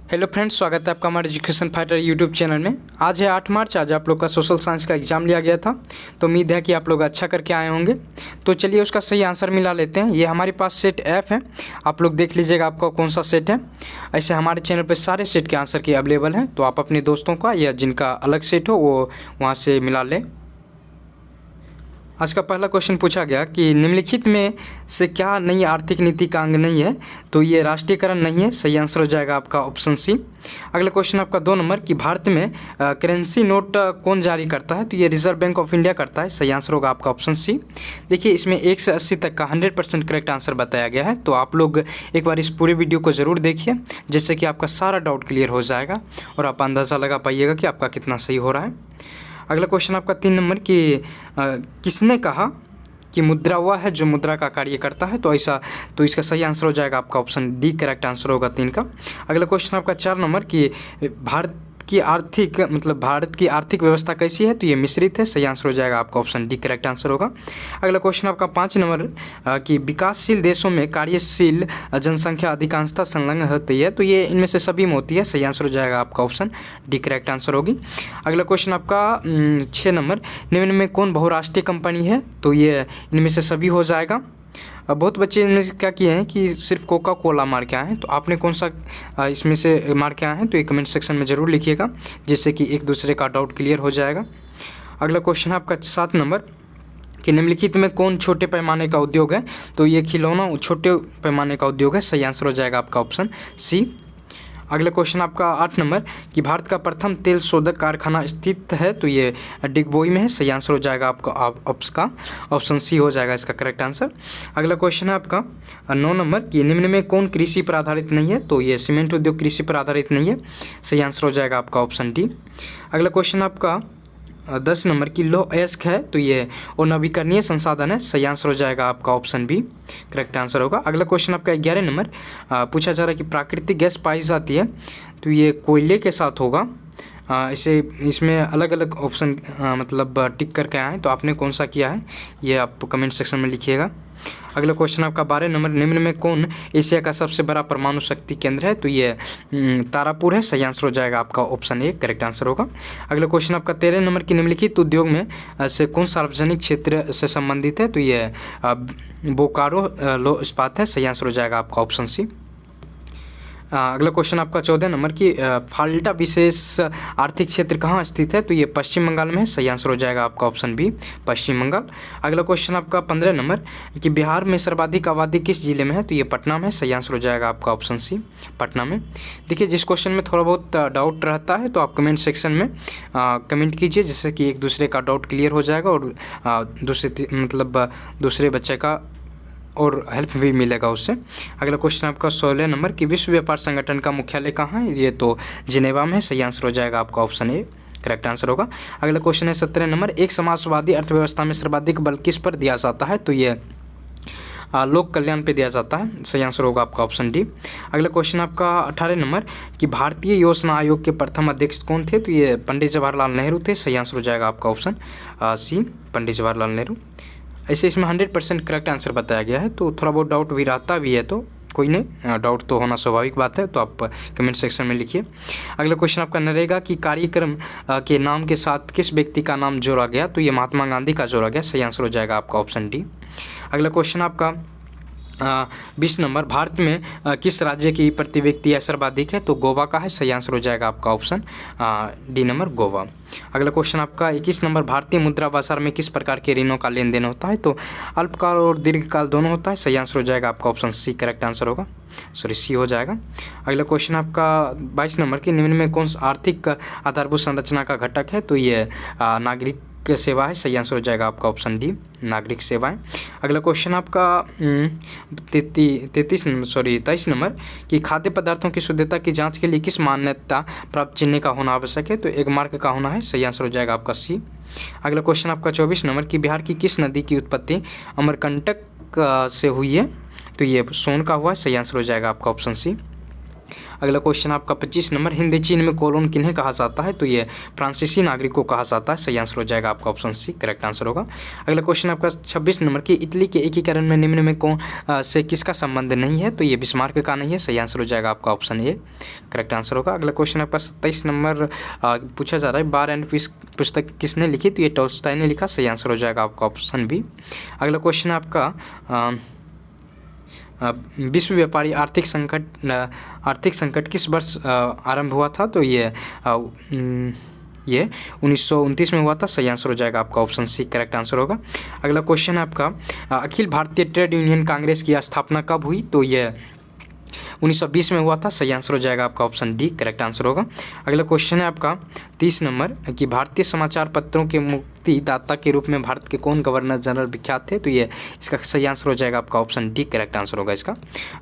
Hello friends, स्वागत है आपका हमारे एजुकेशन फाइटर यूट्यूब चैनल में। आज है 8 मार्च। आज आप लोग का सोशल साइंस का एग्ज़ाम लिया गया था, तो उम्मीद है कि आप लोग अच्छा करके आए होंगे। तो चलिए उसका सही आंसर मिला लेते हैं। ये हमारे पास सेट एफ है, आप लोग देख लीजिएगा आपका कौन सा सेट है। ऐसे हमारे चैनल पर सारे सेट के आंसर के अवेलेबल हैं, तो आप अपने दोस्तों का या जिनका अलग सेट हो वो वहाँ से मिला लें। आज का पहला क्वेश्चन पूछा गया कि निम्नलिखित में से क्या नई आर्थिक नीति का अंग नहीं है, तो ये राष्ट्रीयकरण नहीं है। सही आंसर हो जाएगा आपका ऑप्शन सी। अगला क्वेश्चन आपका 2 नंबर कि भारत में करेंसी नोट कौन जारी करता है, तो ये रिजर्व बैंक ऑफ इंडिया करता है। सही आंसर होगा आपका ऑप्शन सी। देखिए इसमें 1 से 80 तक का 100% करेक्ट आंसर बताया गया है, तो आप लोग एक बार इस पूरे वीडियो को ज़रूर देखिए, जिससे कि आपका सारा डाउट क्लियर हो जाएगा और आप अंदाज़ा लगा पाइएगा कि आपका कितना सही हो रहा है। अगला क्वेश्चन आपका 3 नंबर कि किसने कहा कि मुद्रा वह है जो मुद्रा का कार्य करता है, तो इसका सही आंसर हो जाएगा आपका ऑप्शन डी। करेक्ट आंसर होगा 3 का। अगला क्वेश्चन आपका 4 नंबर कि भारत की आर्थिक व्यवस्था कैसी है, तो ये मिश्रित है। सही आंसर हो जाएगा आपका ऑप्शन डी। करेक्ट आंसर होगा। अगला क्वेश्चन आपका 5 नंबर कि विकासशील देशों में कार्यशील जनसंख्या अधिकांशतः संलग्न होती है, तो ये इनमें से सभी में होती है। सही आंसर हो जाएगा आपका ऑप्शन डी। करेक्ट आंसर होगी। अगला क्वेश्चन आपका 6 नंबर निम्न में कौन बहुराष्ट्रीय कंपनी है, तो ये इनमें से सभी हो जाएगा। अब बहुत बच्चे इनमें से क्या किए हैं कि सिर्फ कोका कोला मार के आए हैं, तो आपने कौन सा इसमें से मार के आए हैं, तो ये कमेंट सेक्शन में ज़रूर लिखिएगा, जिससे कि एक दूसरे का डाउट क्लियर हो जाएगा। अगला क्वेश्चन आपका 7 नंबर कि निम्नलिखित में कौन छोटे पैमाने का उद्योग है, तो ये खिलौना छोटे पैमाने का उद्योग है। सही आंसर हो जाएगा आपका ऑप्शन सी। अगला क्वेश्चन आपका 8 नंबर कि भारत का प्रथम तेल शोधक कारखाना स्थित है, तो ये डिगबोई में है। सही आंसर हो जाएगा आपका ऑप्शन सी हो जाएगा इसका करेक्ट आंसर। अगला क्वेश्चन है आपका 9 नंबर कि निम्न में कौन कृषि पर आधारित नहीं है, तो ये सीमेंट उद्योग कृषि पर आधारित नहीं है। सही आंसर हो जाएगा आपका ऑप्शन डी। अगला क्वेश्चन आपका 10 नंबर की लौह अयस्क है, तो ये और नवीकरणीय संसाधन है। सही आंसर हो जाएगा आपका ऑप्शन बी। करेक्ट आंसर होगा। अगला क्वेश्चन आपका 11 नंबर पूछा जा रहा है कि प्राकृतिक गैस पाई जाती है, तो ये कोयले के साथ होगा। इसे इसमें अलग अलग ऑप्शन टिक करके आए हैं, तो आपने कौन सा किया है ये आप कमेंट सेक्शन में लिखिएगा। अगला क्वेश्चन आपका 12 नंबर निम्न में कौन एशिया का सबसे बड़ा परमाणु शक्ति केंद्र है, तो ये तारापुर है। सही आंसर हो जाएगा आपका ऑप्शन ए। करेक्ट आंसर होगा। अगला क्वेश्चन आपका 13 नंबर की निम्नलिखित उद्योग में से कौन सार्वजनिक क्षेत्र से संबंधित है, तो ये बोकारो लो इस्पात है। सही आंसर हो जाएगा आपका ऑप्शन सी। अगला क्वेश्चन आपका 14 नंबर की फाल्टा विशेष आर्थिक क्षेत्र कहाँ स्थित है, तो ये पश्चिम बंगाल में है। सही आंसर हो जाएगा आपका ऑप्शन बी, पश्चिम बंगाल। अगला क्वेश्चन आपका 15 नंबर कि बिहार में सर्वाधिक आबादी किस जिले में है, तो ये पटना में है। सही आंसर हो जाएगा आपका ऑप्शन सी, पटना में। देखिए जिस क्वेश्चन में थोड़ा बहुत डाउट रहता है, तो आप कमेंट सेक्शन में कमेंट कीजिए, जिससे कि एक दूसरे का डाउट क्लियर हो जाएगा और दूसरे बच्चे का और हेल्प भी मिलेगा उससे। अगला क्वेश्चन आपका 16 नंबर कि विश्व व्यापार संगठन का मुख्यालय कहाँ है, ये तो जिनेवा में है। सही आंसर हो जाएगा आपका ऑप्शन ए। करेक्ट आंसर होगा। अगला क्वेश्चन है 17 नंबर एक समाजवादी अर्थव्यवस्था में सर्वाधिक बल किस पर दिया जाता है, तो ये लोक कल्याण पे दिया जाता है। सही आंसर होगा आपका ऑप्शन डी। अगला क्वेश्चन आपका 18 नंबर कि भारतीय योजना आयोग के प्रथम अध्यक्ष कौन थे, तो ये पंडित जवाहरलाल नेहरू थे। सही आंसर हो जाएगा आपका ऑप्शन सी, पंडित जवाहरलाल नेहरू। ऐसे इसमें 100% करेक्ट आंसर बताया गया है, तो थोड़ा बहुत डाउट भी रहता भी है, तो कोई नहीं, डाउट तो होना स्वाभाविक बात है, तो आप कमेंट सेक्शन में लिखिए। अगला क्वेश्चन आपका नरेगा की कार्यक्रम के नाम के साथ किस व्यक्ति का नाम जोड़ा गया, तो ये महात्मा गांधी का जोड़ा गया। सही आंसर हो जाएगा आपका ऑप्शन डी। अगला क्वेश्चन आपका 20 नंबर भारत में किस राज्य की प्रति व्यक्ति आय सर्वाधिक है, तो गोवा का है। सही आंसर हो जाएगा आपका ऑप्शन डी नंबर, गोवा। अगला क्वेश्चन आपका 21 नंबर भारतीय मुद्रा बाजार में किस प्रकार के ऋणों का लेन देन होता है, तो अल्पकाल और दीर्घकाल दोनों होता है। सही आंसर हो जाएगा आपका ऑप्शन सी। करेक्ट आंसर होगा, सी हो जाएगा। अगला क्वेश्चन आपका 22 नंबर की निम्न में कौन सा आर्थिक आधारभूत संरचना का घटक है, तो ये नागरिक सेवा है। सही आंसर हो जाएगा आपका ऑप्शन डी, नागरिक सेवाएं। अगला क्वेश्चन आपका 23 नंबर कि खाद्य पदार्थों की शुद्धता की जांच के लिए किस मान्यता प्राप्त चिन्ह का होना आवश्यक है, तो एक मार्क का होना है। सही आंसर हो जाएगा आपका सी। अगला क्वेश्चन आपका 24 नंबर कि बिहार की किस नदी की उत्पत्ति अमरकंटक से हुई है, तो ये सोन का हुआ है। सही आंसर हो जाएगा आपका ऑप्शन सी। अगला क्वेश्चन आपका 25 नंबर, हिंदी चीन में कोलोन किन्हें कहा जाता है? तो ये फ्रांसीसी नागरिक को कहा जाता है। सही आंसर हो जाएगा आपका ऑप्शन सी, करेक्ट आंसर होगा। अगला क्वेश्चन आपका 26 नंबर की इटली के एकीकरण में निम्न में कौन से किसका संबंध नहीं है? तो ये बिस्मार्क का नहीं है। सही आंसर हो जाएगा आपका ऑप्शन ए, करेक्ट आंसर होगा। अगला क्वेश्चन आपका 27 नंबर पूछा जा रहा है, बार एंड पीस पुस्तक किसने लिखी? तो ये टॉल्स्टॉय ने लिखा। सही आंसर हो जाएगा आपका ऑप्शन बी। अगला क्वेश्चन आपका विश्व व्यापारी आर्थिक संकट किस वर्ष आरंभ हुआ था? तो ये 1929 में हुआ था। सही आंसर हो जाएगा आपका ऑप्शन सी, करेक्ट आंसर होगा। अगला क्वेश्चन आपका अखिल भारतीय ट्रेड यूनियन कांग्रेस की स्थापना कब हुई? तो ये 1920 में हुआ था। सही आंसर हो जाएगा आपका ऑप्शन डी, करेक्ट आंसर होगा। अगला क्वेश्चन है आपका 30 नंबर कि भारतीय समाचार पत्रों के मुक्तिदाता के रूप में भारत के कौन गवर्नर जनरल विख्यात थे? तो ये इसका सही आंसर हो जाएगा आपका ऑप्शन डी, करेक्ट आंसर होगा इसका।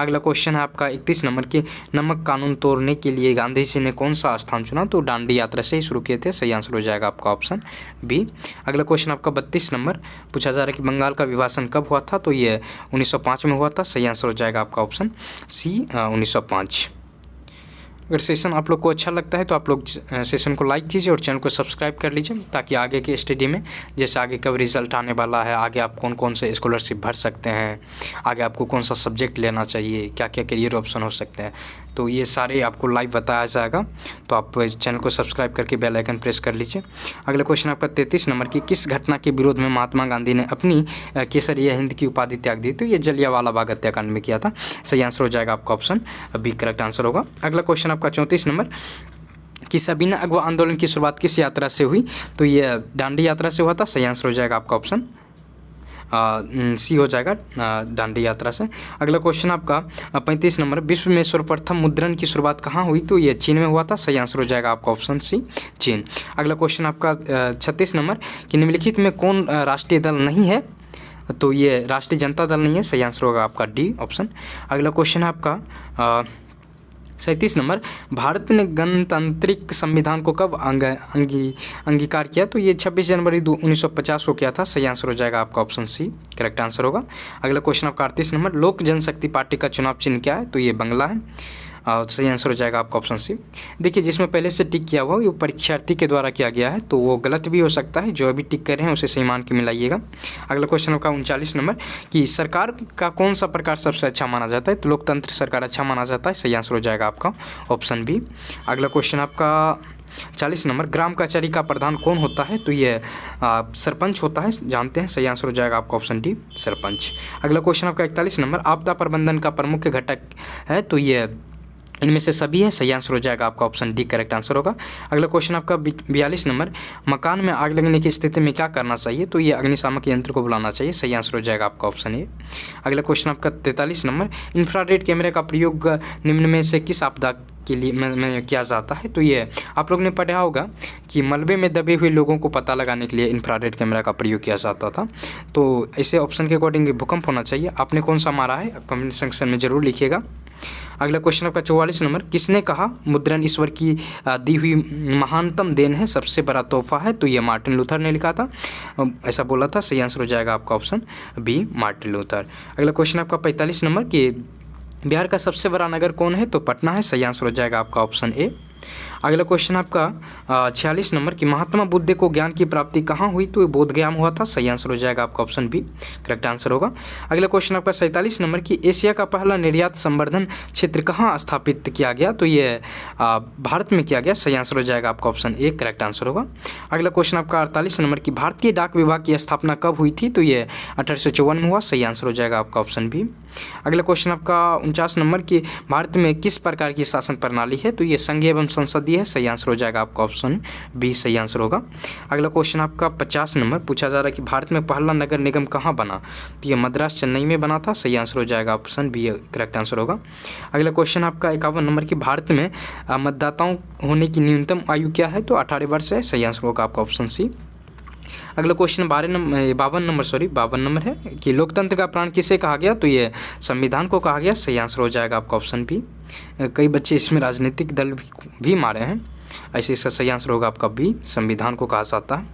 अगला क्वेश्चन है आपका 31 नंबर की नमक कानून तोड़ने के लिए गांधी जी ने कौन सा स्थान चुना? तो दांडी यात्रा से ही शुरू किए थे। सही आंसर हो जाएगा आपका ऑप्शन बी। अगला क्वेश्चन आपका 32 नंबर पूछा जा रहा है कि बंगाल का विभाजन कब हुआ था? तो ये 1905 में हुआ था। सही आंसर हो जाएगा आपका ऑप्शन सी, 1905। अगर सेशन आप लोग को अच्छा लगता है तो आप लोग सेशन को लाइक कीजिए और चैनल को सब्सक्राइब कर लीजिए, ताकि आगे के स्टडी में जैसे आगे कब रिजल्ट आने वाला है, आगे आप कौन कौन से स्कॉलरशिप भर सकते हैं, आगे आपको कौन सा सब्जेक्ट लेना चाहिए, क्या क्या करियर ऑप्शन हो सकते हैं, तो ये सारे आपको लाइव बताया जाएगा। तो आप चैनल को सब्सक्राइब करके बेल आइकन प्रेस कर लीजिए। अगला क्वेश्चन आपका 33 नंबर की किस घटना के विरोध में महात्मा गांधी ने अपनी केसरिया हिंद की उपाधि त्याग दी? तो ये जलियांवाला बाग हत्याकांड में किया था। सही आंसर हो जाएगा आपका ऑप्शन बी, करेक्ट आंसर होगा। अगला क्वेश्चन आपका 34 नंबर कि सबीना अगवा आंदोलन की शुरुआत किस यात्रा से हुई? तो ये दांडी यात्रा से हुआ था। सही आंसर हो जाएगा आपका ऑप्शन सी हो जाएगा, दांडी यात्रा से। अगला क्वेश्चन आपका 35 नंबर विश्व में सर्वप्रथम मुद्रण की शुरुआत कहाँ हुई? तो ये चीन में हुआ था। सही आंसर हो जाएगा आपका ऑप्शन सी, चीन। अगला क्वेश्चन आपका 36 नंबर कि निम्नलिखित में कौन राष्ट्रीय दल नहीं है? तो ये राष्ट्रीय जनता दल नहीं है। सही आंसर होगा आपका डी ऑप्शन। अगला क्वेश्चन है आपका 37 नंबर भारत ने गणतांत्रिक संविधान को कब अंगीकार किया? तो ये 26 जनवरी 1950 को किया था। सही आंसर हो जाएगा आपका ऑप्शन सी, करेक्ट आंसर होगा। अगला क्वेश्चन आपका 38 नंबर लोक जनशक्ति पार्टी का चुनाव चिन्ह क्या है? तो ये बंगला है। सही आंसर हो जाएगा आपका ऑप्शन सी। देखिए जिसमें पहले से टिक किया हुआ वो परीक्षार्थी के द्वारा किया गया है, तो वो गलत भी हो सकता है। जो अभी टिक कर रहे हैं उसे सही मान के मिलाइएगा। अगला क्वेश्चन आपका 39 नंबर कि सरकार का कौन सा प्रकार सबसे अच्छा माना जाता है? तो लोकतंत्र सरकार अच्छा माना जाता है। सही आंसर हो जाएगा आपका ऑप्शन बी। अगला क्वेश्चन आपका 40 नंबर ग्राम कचहरी का प्रधान कौन होता है? तो ये सरपंच होता है, जानते हैं। सही आंसर हो जाएगा आपका ऑप्शन डी, सरपंच। अगला क्वेश्चन आपका 41 नंबर आपदा प्रबंधन का प्रमुख घटक है? तो ये इनमें से सभी है। सही आंसर हो जाएगा आपका ऑप्शन डी, करेक्ट आंसर होगा। अगला क्वेश्चन आपका 42 नंबर मकान में आग लगने की स्थिति में क्या करना चाहिए? तो ये अग्निशामक यंत्र को बुलाना चाहिए। सही आंसर हो जाएगा आपका ऑप्शन ए। अगला क्वेश्चन आपका 43 नंबर इंफ्रारेड कैमरे का प्रयोग निम्न में से किस आपदा के लिए में किया जाता है? तो ये आप लोग ने पढ़ा होगा कि मलबे में दबे हुए लोगों को पता लगाने के लिए इंफ्रारेड कैमरा का प्रयोग किया जाता था। तो ऐसे ऑप्शन के अकॉर्डिंग भूकंप होना चाहिए। आपने कौन सा मारा है कमेंट सेक्शन में ज़रूर लिखिएगा। अगला क्वेश्चन आपका 44 नंबर किसने कहा मुद्रण ईश्वर की दी हुई महानतम देन है, सबसे बड़ा तोहफा है? तो ये मार्टिन लूथर ने लिखा था, ऐसा बोला था। सही आंसर हो जाएगा आपका ऑप्शन बी, मार्टिन लूथर। अगला क्वेश्चन आपका 45 नंबर कि बिहार का सबसे बड़ा नगर कौन है? तो पटना है। सही आंसर हो जाएगा आपका ऑप्शन ए। अगला क्वेश्चन आपका 46 नंबर कि महात्मा बुद्ध को ज्ञान की प्राप्ति कहाँ हुई? तो बोधगया में हुआ था। सही आंसर हो जाएगा आपका ऑप्शन बी, करेक्ट आंसर होगा। अगला क्वेश्चन आपका 47 नंबर कि एशिया का पहला निर्यात संवर्धन क्षेत्र कहाँ स्थापित किया गया? तो ये भारत में किया गया। सही आंसर हो जाएगा आपका ऑप्शन ए, करेक्ट आंसर होगा। अगला क्वेश्चन आपका 48 नंबर कि भारतीय डाक विभाग की स्थापना कब हुई थी? तो ये 1854 में हुआ। सही आंसर हो जाएगा आपका ऑप्शन बी। अगला क्वेश्चन आपका 49 नंबर कि भारत में किस प्रकार की शासन प्रणाली है? तो ये संघीय एवं संसदीय है। सही आंसर हो जाएगा आपका ऑप्शन बी, सही आंसर होगा। अगला क्वेश्चन आपका 50 नंबर पूछा जा रहा है कि भारत में पहला नगर निगम कहाँ बना? तो ये मद्रास चेन्नई में बना था। सही आंसर हो जाएगा ऑप्शन बी, करेक्ट आंसर होगा। अगला क्वेश्चन आपका 51 नंबर कि भारत में मतदाताओं होने की न्यूनतम आयु क्या है? तो 18 वर्ष है। सही आंसर होगा आपका ऑप्शन सी। अगला क्वेश्चन 52 नंबर है कि लोकतंत्र का प्राण किसे कहा गया? तो ये संविधान को कहा गया। सही आंसर हो जाएगा आपका ऑप्शन बी। कई बच्चे इसमें राजनीतिक दल भी मारे हैं। ऐसे इसका सही आंसर होगा आपका बी, संविधान को कहा जाता है।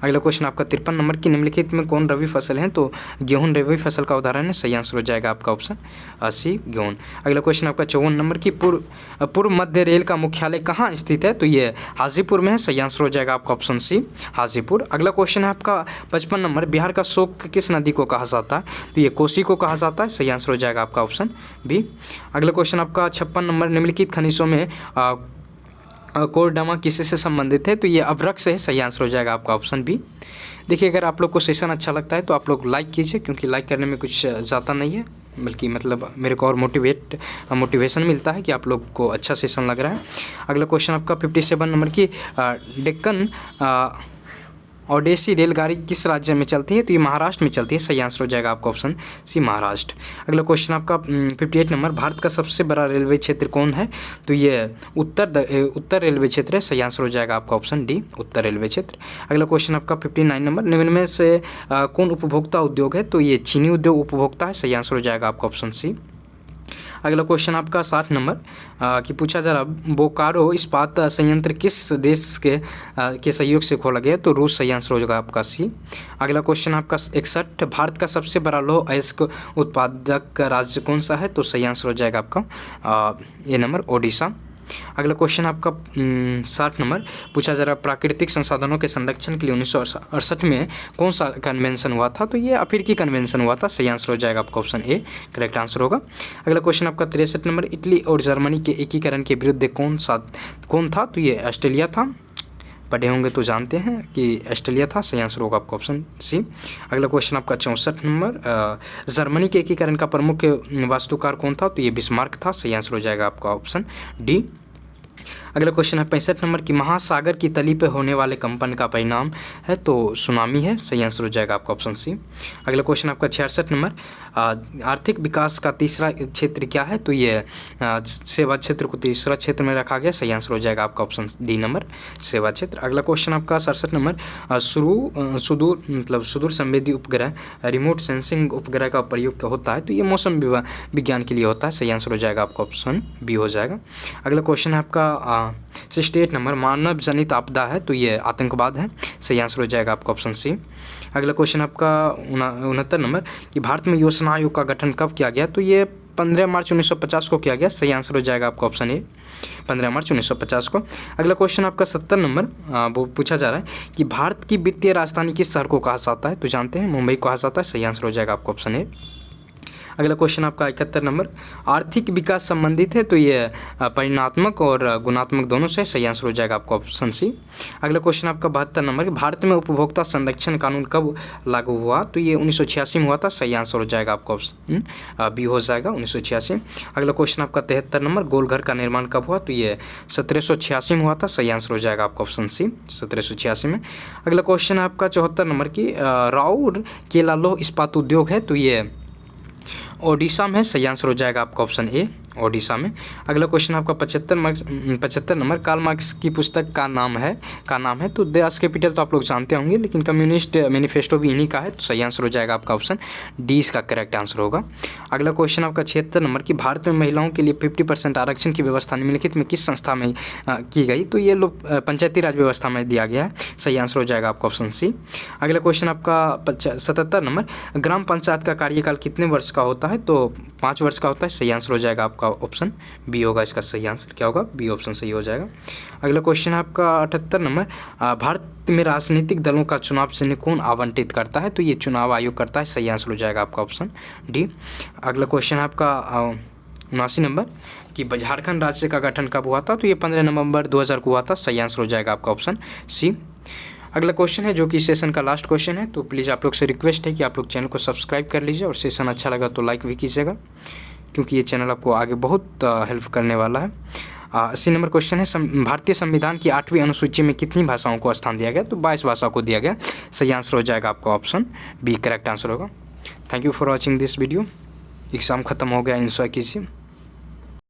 अगला क्वेश्चन आपका 53 नंबर की, निम्नलिखित में कौन रबी फसल है? तो गेहूँ रबी फसल का उदाहरण है, सही आंसर हो जाएगा आपका ऑप्शन सी, गेहूँ। अगला क्वेश्चन आपका 54 नंबर की, पूर्व मध्य रेल का मुख्यालय कहाँ स्थित है? तो ये हाजीपुर में है, सही आंसर हो जाएगा आपका ऑप्शन सी, हाजीपुर। अगला क्वेश्चन है आपका 55 नंबर, बिहार का शोक किस नदी को कहा जाता है? तो ये कोसी को कहा जाता है, सही आंसर हो जाएगा आपका ऑप्शन बी। अगला क्वेश्चन आपका 56 नंबर, निम्नलिखित खनिजों में कोरडमा किससे संबंधित है? तो ये अभ्रक से है, सही आंसर हो जाएगा आपका ऑप्शन बी। देखिए, अगर आप लोग को सेशन अच्छा लगता है तो आप लोग लाइक कीजिए, क्योंकि लाइक करने में कुछ ज़्यादा नहीं है, बल्कि मतलब मेरे को और मोटिवेशन मिलता है कि आप लोग को अच्छा सेशन लग रहा है। अगला क्वेश्चन आपका 57 नंबर की, डेक्कन ओडेसी रेलगाड़ी किस राज्य में चलती है? तो ये महाराष्ट्र में चलती है, सही आंसर हो जाएगा आपका ऑप्शन सी, महाराष्ट्र। अगला क्वेश्चन आपका 58 नंबर, भारत का सबसे बड़ा रेलवे क्षेत्र कौन है? तो ये उत्तर रेलवे क्षेत्र है, सही आंसर हो जाएगा आपका ऑप्शन डी, उत्तर रेलवे क्षेत्र। अगला क्वेश्चन आपका 59 नंबर, निम्न में से कौन उपभोक्ता उद्योग है? तो ये चीनी उद्योग उपभोक्ता है, सही आंसर हो जाएगा आपका ऑप्शन सी। अगला क्वेश्चन आपका 60 नंबर कि पूछा जा रहा, बोकारो इस्पात संयंत्र किस देश के सहयोग से खोला गया? तो रूस, सही आंसर हो जाएगा आपका सी। अगला क्वेश्चन आपका 61, भारत का सबसे बड़ा लौह अयस्क उत्पादक राज्य कौन सा है? तो सही आंसर हो जाएगा आपका ए नंबर, ओडिशा। अगला क्वेश्चन आपका 60 नंबर, पूछा जा रहा, प्राकृतिक संसाधनों के संरक्षण के लिए 1968 में कौन सा कन्वेंशन हुआ था? तो ये अफ्रीकी कन्वेंशन हुआ था, सही आंसर हो जाएगा आपका ऑप्शन ए, करेक्ट आंसर होगा। अगला क्वेश्चन आपका 63 नंबर, इटली और जर्मनी के एकीकरण के विरुद्ध कौन था? तो ये ऑस्ट्रेलिया था, पढ़े होंगे तो जानते हैं कि ऑस्ट्रेलिया था, सही आंसर होगा आपका ऑप्शन सी। अगला क्वेश्चन आपका 64 नंबर, जर्मनी के एकीकरण का प्रमुख वास्तुकार कौन था? तो ये बिस्मार्क था, सही आंसर हो जाएगा आपका ऑप्शन डी। अगला क्वेश्चन है 65 नंबर की, महासागर की तली पे होने वाले कंपन का परिणाम है? तो सुनामी है, सही आंसर हो जाएगा आपका ऑप्शन सी। अगला क्वेश्चन आपका 66 नंबर, आर्थिक विकास का तीसरा क्षेत्र क्या है? तो ये सेवा क्षेत्र को तीसरा क्षेत्र में रखा गया, सही आंसर हो जाएगा आपका ऑप्शन डी नंबर, सेवा क्षेत्र। अगला क्वेश्चन आपका 67 नंबर, सुदूर संवेदी उपग्रह, रिमोट सेंसिंग उपग्रह का प्रयोग होता है? तो ये मौसम विज्ञान के लिए होता है, सही आंसर हो जाएगा आपका ऑप्शन बी हो जाएगा। अगला क्वेश्चन है आपका 68 नंबर, मानव जनित आपदा है? तो ये आतंकवाद है, सही आंसर हो जाएगा आपका ऑप्शन सी। अगला क्वेश्चन आपका 69 नंबर कि भारत में योजना आयोग का गठन कब किया गया? तो ये 15 मार्च 1950 को किया गया, सही आंसर हो जाएगा आपका ऑप्शन ए, 15 मार्च 1950 को। अगला क्वेश्चन आपका 70 नंबर, वो पूछा जा रहा है कि भारत की वित्तीय राजधानी किस शहर को कहा जाता है? तो जानते हैं, मुंबई को कहा जाता है, सही आंसर हो जाएगा आपका ऑप्शन ए। अगला क्वेश्चन आपका 71 नंबर, आर्थिक विकास संबंधित है? तो ये परिणात्मक और गुणात्मक दोनों से, सही आंसर हो जाएगा आपका ऑप्शन सी। अगला क्वेश्चन आपका 72 नंबर, भारत में उपभोक्ता संरक्षण कानून कब लागू हुआ? तो ये 1986 में हुआ था, सही आंसर हो जाएगा आपका ऑप्शन बी हो जाएगा, 1986। अगला क्वेश्चन आपका 73 नंबर, गोलघर का निर्माण कब हुआ? तो ये 1786 में हुआ था, सही आंसर हो जाएगा आपका ऑप्शन सी, 1786 में। अगला क्वेश्चन आपका 74 नंबर की, राउरकेला लौह इस्पात उद्योग है? तो ये ओडिशा में, सही आंसर हो जाएगा आपका ऑप्शन ए, ओडिशा में। अगला क्वेश्चन आपका 75 नंबर, कार्ल मार्क्स की पुस्तक का नाम है? तो देश कैपिटल तो आप लोग जानते होंगे, लेकिन कम्युनिस्ट मैनिफेस्टो भी इन्हीं का है, तो सही आंसर हो जाएगा आपका ऑप्शन डी, इसका करेक्ट आंसर होगा। अगला क्वेश्चन आपका 76 नंबर की, भारत में महिलाओं के लिए 50% आरक्षण की व्यवस्था निम्नलिखित में किस संस्था में की गई? तो ये लोग पंचायती राज व्यवस्था में दिया गया है, सही आंसर हो जाएगा आपका ऑप्शन सी। अगला क्वेश्चन आपका 77 नंबर, ग्राम पंचायत का कार्यकाल कितने वर्ष का होता है? तो 5 वर्ष का होता है, सही आंसर हो जाएगा आपका ऑप्शन बी होगा, इसका सही आंसर क्या होगा? बी ऑप्शन सही हो जाएगा। अगला क्वेश्चन है आपका 78 नंबर, भारत में राजनीतिक दलों का चुनाव चिन्ह कौन आवंटित करता है? तो ये चुनाव आयोग करता है, सही आंसर हो जाएगा आपका ऑप्शन डी। अगला क्वेश्चन है आपका 79 नंबर कि झारखंड राज्य का गठन कब हुआ था? तो ये 15 नवंबर 2000 को हुआ था, सही आंसर हो जाएगा आपका ऑप्शन सी। अगला क्वेश्चन है जो कि सेशन का लास्ट क्वेश्चन है, तो प्लीज़ आप लोग से रिक्वेस्ट है कि आप लोग चैनल को सब्सक्राइब कर लीजिए और सेशन अच्छा लगा तो लाइक भी कीजिएगा, क्योंकि ये चैनल आपको आगे बहुत हेल्प करने वाला है। 80 नंबर क्वेश्चन है, भारतीय संविधान की 8वीं अनुसूची में कितनी भाषाओं को स्थान दिया गया? तो 22 भाषा को दिया गया, सही आंसर हो जाएगा आपका ऑप्शन बी, करेक्ट आंसर होगा। Thank you for watching this video. Exam ख़त्म हो गया, एंजॉय कीजिए।